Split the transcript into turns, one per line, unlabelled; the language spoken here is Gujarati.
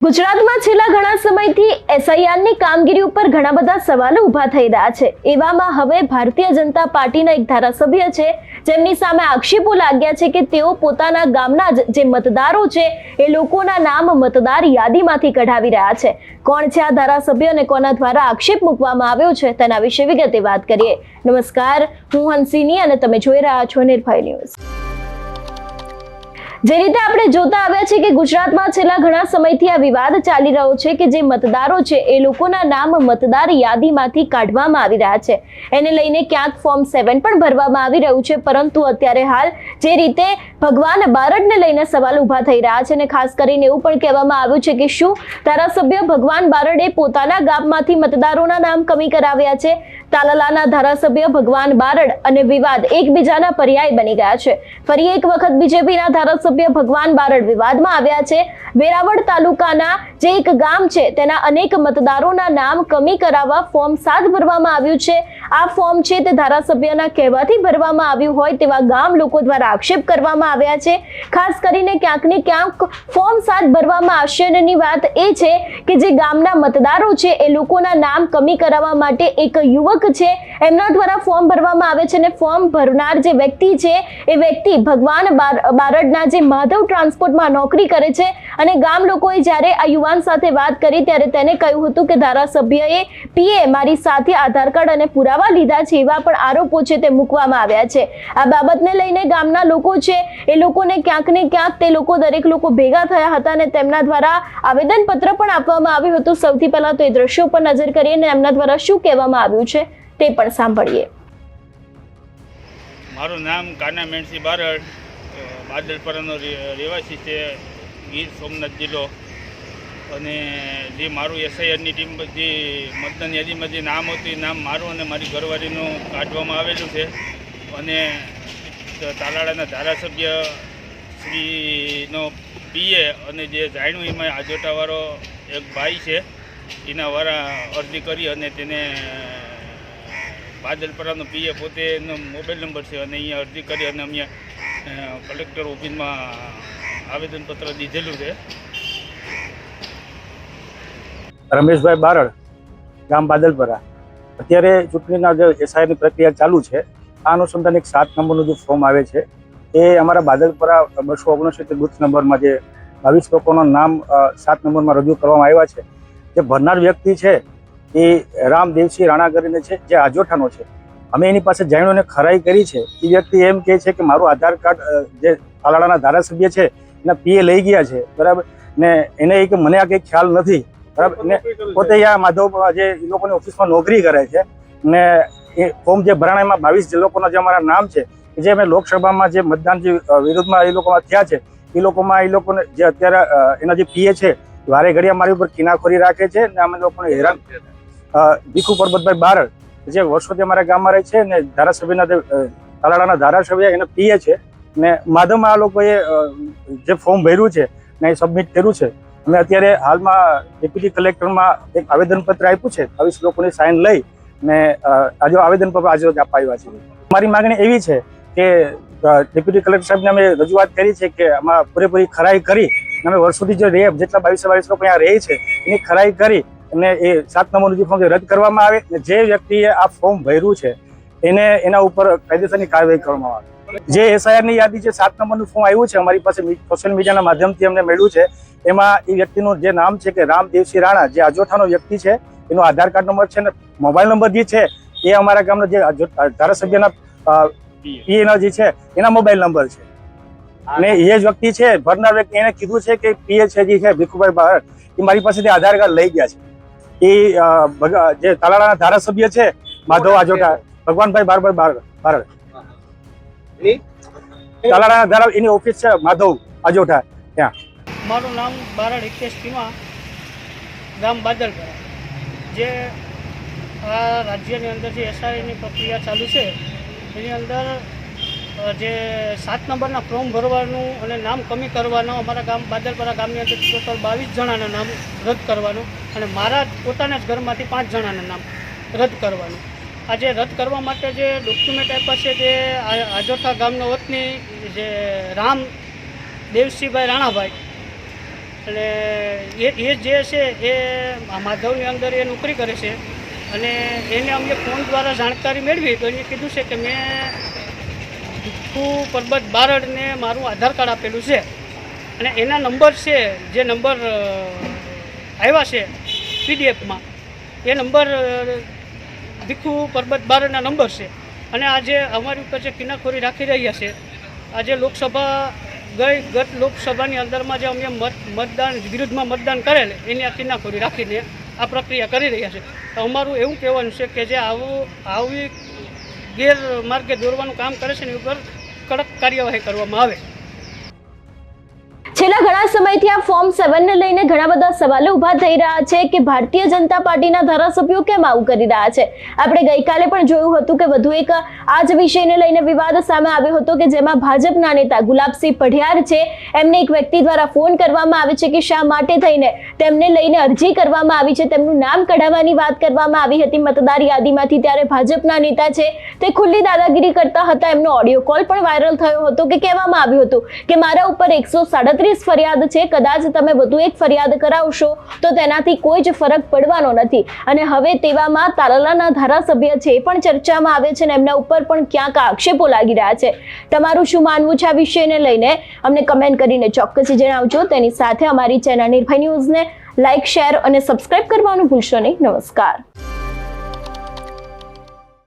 ગુજરાતમાં છેલ્લા ઘણા સમયથી એસઆઈઆરની કામગીરી ઉપર ઘણા બધા સવાલો ઊભા થઈ રહ્યા છે। એવામાં હવે ભારતીય જનતા પાર્ટીના એક ધારાસભ્ય છે જેમની સામે આક્ષેપો લાગ્યા છે કે તેઓ પોતાના ગામના જે મતદારો છે એ લોકોના નામ મતદાર યાદીમાંથી કઢાવી રહ્યા છે। કોણ છે આ ધારાસભ્ય અને કોના દ્વારા આક્ષેપ મૂકવામાં આવ્યો છે તેના વિશે વિગતે વાત કરીએ। નમસ્કાર, હું હંસિની અને તમે જોઈ રહ્યા છો નિર્ભય ન્યૂઝ। જે રીતે આપણે જોતા આવ્યા છે કે ગુજરાતમાં છેલ્લા ઘણા સમયથી આ વિવાદ ચાલી રહ્યો છે કે જે મતદારો છે એ લોકોના નામ મતદાર યાદીમાંથી કાઢવામાં આવી રહ્યા છે। એને લઈને ક્યાંક ફોર્મ 7 પણ ભરવામાં આવી રહ્યું છે, પરંતુ અત્યારે હાલ જે રીતે ભગવાન બારડને લઈને સવાલ ઊભા થઈ રહ્યા છે અને ખાસ કરીને એવું પણ કહેવામાં આવ્યું છે કે શું ધારાસભ્ય ભગવાન બારડે પોતાના ગામમાંથી મતદારોના નામ કમી કરાવ્યા છે। તાલાલાના ધારાસભ્ય ભગવાન બારડ અને વિવાદ એકબીજાના પર્યાય બની ગયા છે। ફરી એક વખત બીજેપીના ધારાસભ્ય ભગવાન બારડ વિવાદમાં આવ્યા છે। વેરાવળ તાલુકાના જે એક ગામ છે તેના અનેક મતદારોના નામ કમી કરાવવા ફોર્મ 7 ભરવામાં આવ્યું છે। આ ફોર્મ છે તે ધારાસભ્યના કહેવાથી ભરવામાં આવ્યું હોય તેવા ગામ લોકો દ્વારા આક્ષેપ કરવામાં આવ્યા છે। ખાસ કરીને ક્યાંક ને ક્યાંક ફોર્મ 7 ભરવામાં આશ્ચર્યની વાત એ છે કે જે ગામના મતદારો છે એ લોકોના નામ કમી કરાવવા માટે એક યુવક છે એમના દ્વારા ફોર્મ ભરવામાં આવે છે અને ફોર્મ ભરનાર જે વ્યક્તિ છે એ વ્યક્તિ ભગવાન બારડના જે માધવ ટ્રાન્સપોર્ટમાં નોકરી કરે છે અને ગામ લોકોએ જ્યારે આ યુવાન સાથે વાત કરી ત્યારે તેને કહ્યું હતું કે ધારાસભ્યએ પીએ મારી સાથે આધાર કાર્ડ અને પુરાવા લીધા છે એવા પણ આરોપો છે તે મૂકવામાં આવ્યા છે। આ બાબતને લઈને ગામના લોકો છે એ લોકોને ક્યાંક ને ક્યાંક તે લોકો દરેક લોકો ભેગા થયા હતા અને તેમના દ્વારા આવેદનપત્ર પણ આપવામાં આવ્યું હતું। સૌથી પહેલા તો એ દ્રશ્યો પર નજર કરીએ અને એમના દ્વારા શું કહેવામાં આવ્યું છે તે પણ સાંભળીએ।
મારું નામ કાના મેણસી બારડ, બાદલપરાનો રહેવાસી છે, ગીર સોમનાથ જિલ્લો। અને જે મારું એસઆઈઆરની ટીમ જે મતદાન યાદીમાં જે નામ હતું એ નામ મારું અને મારી ઘરવાળીનું કાઢવામાં આવેલું છે। અને તાલાળાના ધારાસભ્ય શ્રીનો પીએ અને જે જાણ્યું એમાં આજોટાવાળો એક ભાઈ છે એના વાળા અરજી કરી અને તેને બાદલપરાનો પીએ પોતે એનો મોબાઈલ નંબર છે અને અહીંયા અરજી કરી અને અમે કલેક્ટર ઓફિસમાં આવેદનપત્ર દીધેલું છે।
રમેશભાઈ બારડ, ગામ બાદલપરા। અત્યારે ચૂંટણીના જે એસઆઈની પ્રક્રિયા ચાલુ છે, આ અનુસંધાને એક 7 નંબરનું જે ફોર્મ આવે છે એ અમારા બાદલપરા 269 બૂથ નંબરમાં જે 22 લોકોના નામ 7 નંબરમાં રજૂ કરવામાં આવ્યા છે। જે ભરનાર વ્યક્તિ છે એ રામદેવસિંહ રાણા કરીને છે, જે આજોઠાનો છે। અમે એની પાસે જાણ્યું અને ખરાઈ કરી છે। એ વ્યક્તિ એમ કહે છે કે મારું આધાર કાર્ડ જે તાલાળાના ધારાસભ્ય છે એના પીએ લઈ ગયા છે, બરાબર, ને એને કે મને આ કંઈ ખ્યાલ નથી, બરાબર, ને પોતે આ માધવ જે એ લોકોની ઓફિસમાં નોકરી કરે છે ને એ ફોર્મ જે ભરાણામાં 22 લોકોના જે અમારા નામ છે જે અમે લોકસભામાં જે મતદાન જે વિરોધમાં એ લોકોમાં થયા છે એ લોકોને જે અત્યારે એના જે પીએ છે વારે ઘડી અમારી ઉપર કિનાખોરી રાખે છે ને અમે લોકોને હેરાન। ભીખુ પરબતભાઈ બારડ જે વર્ષોથી અમારા ગામમાં રહે છે ને ધારાસભ્યના તાલાળાના ધારાસભ્ય એના પીએ છે ને માધવમાં આ લોકોએ જે ફોર્મ ભર્યું છે ને એ સબમિટ કર્યું છે। અમે અત્યારે હાલમાં ડેપ્યુટી કલેક્ટરમાં એક આવેદનપત્ર આપ્યું છે, 22 લોકોની સાઇન લઈ ને આજે આવેદનપત્ર આજે અપાવ્યા છે। અમારી માગણી એવી છે કે ડેપ્યુટી કલેક્ટર સાહેબને અમે રજૂઆત કરી છે કે આમાં પૂરેપૂરી ખરાઈ કરી અમે વર્ષોથી જે જેટલા 22 લોકો અહીંયા રહે છે એની ખરાઈ કરી અને એ 7 નંબરનું જે ફોર્મ રદ કરવામાં આવે ને જે વ્યક્તિએ આ ફોર્મ ભર્યું છે એને એના ઉપર કાયદેસરની કાર્યવાહી કરવામાં આવે। જે એસઆઈઆરની યાદી જે 7 નંબરનું ફોર્મ આવ્યું છે અમારી પાસે સોશિયલ મીડિયાના માધ્યમથી અમને મળ્યું છે, એમાં એ વ્યક્તિનું જે નામ છે કે રામદેવસિંહ રાણા, જે આજોઠાનો વ્યક્તિ છે, એનો આધાર કાર્ડ નંબર છે ને મોબાઈલ નંબર જે છે એ અમારા ગામના જે ધારાસભ્યના પીએના જે છે એના મોબાઈલ નંબર છે। અને એ જ વ્યક્તિ છે ભરનાર વ્યક્તિ, એને કીધું છે કે પીએ છે જે છે ભીખુભાઈ બારડ એ મારી પાસેથી આધાર કાર્ડ લઈ ગયા છે। એ જે તાલાળાના ધારાસભ્ય છે માધવ આજોઠા, ભગવાનભાઈ બારડ તાલાળાના ધારા એની ઓફિસ છે માધવ આજોઠા ત્યાં।
મારું નામ બારડ હિતેશ ટીમા, ગામ બાદલપરા। જે આ રાજ્યની અંદર જે એસઆઈની પ્રક્રિયા ચાલુ છે એની અંદર જે 7 નંબરના ફોર્મ ભરવાનું અને નામ કમી કરવાનો, અમારા ગામ બાદલપરા ગામની અંદર ટોટલ 22 જણાના નામ રદ કરવાનું અને મારા પોતાના જ ઘરમાંથી 5 જણાના નામ રદ કરવાનું। આજે રદ કરવા માટે જે ડોક્યુમેન્ટ આપ્યા છે તે આજોઠા ગામના વતની જે રામ દેવસિંહભાઈ રાણાભાઈ અને એ જે છે એ માધવની અંદર એ નોકરી કરે છે અને એને અમે ફોન દ્વારા જાણકારી મેળવી તો એને કીધું છે કે મેં ભીખુ પરબત બારડને મારું આધાર કાર્ડ આપેલું છે અને એના નંબર છે જે નંબર આવ્યા છે પીડીએફમાં એ નંબર ભીખુ પરબત બારડના નંબર છે અને આજે અમારી ઉપર જે કિનાખોરી રાખી રહ્યા છે આજે ગત લોકસભાની અંદરમાં જે અમે મતદાન વિરુદ્ધમાં મતદાન કરેલ એની આ કિનાખોરી રાખીને આ પ્રક્રિયા કરી રહ્યા છે તો અમારું એવું કહેવાનું છે કે જે આવી ગેરમાર્ગે દોરવાનું કામ કરે છે એની ઉપર કડક કાર્યવાહી કરવામાં આવે.
છેલ્લા ઘણા સમયથી આ ફોર્મ 7 ને લઈને ઘણા બધા સવાલો ઊભા થઈ રહ્યા છે કે ભારતીય જનતા પાર્ટીના ધારાસભ્યો કેમ આવું કરી રહ્યા છે. આપણે ગઈકાલે પણ જોયું હતું કે વધુ એક આ જ વિષયને લઈને વિવાદ સામે આવ્યો હતો કે જેમાં ભાજપના નેતા ગુલાબસિંહ પઢિયાર છે એમને એક વ્યક્તિ દ્વારા ફોન કરવામાં આવે છે કે શા માટે થઈને તેમને લઈને અરજી કરવામાં આવી છે, તેમનું નામ કઢાવવાની વાત કરવામાં આવી હતી મતદાર યાદીમાંથી. ત્યારે ભાજપના નેતા છે તે ખુલ્લી દાદાગીરી કરતા હતા. એમનો ઓડિયો કોલ પણ વાયરલ થયો હતો કે કહેવામાં આવ્યું હતું કે મારા ઉપર 137 ફરિયાદ છે, કદાચ તમે વધુ એક ફરિયાદ કરાવશો તો તેનાથી કોઈ જ ફરક પડવાનો નથી. અને હવે તેવામાં તાલાલાના ધારાસભ્ય છે એ પણ ચર્ચામાં આવે છે અને એમના ઉપર પણ ક્યાંક આક્ષેપો લાગી રહ્યા છે. તમારું શું માનવું છે આ વિષયને લઈને અમને કમેન્ટ કરીને ચોક્કસ જણાવજો. તેની સાથે અમારી ચેનલ નિર્ભય ન્યૂઝને લાઇક, શેર અને સબસ્ક્રાઇબ કરવાનું ભૂલશો નહીં. નમસ્કાર.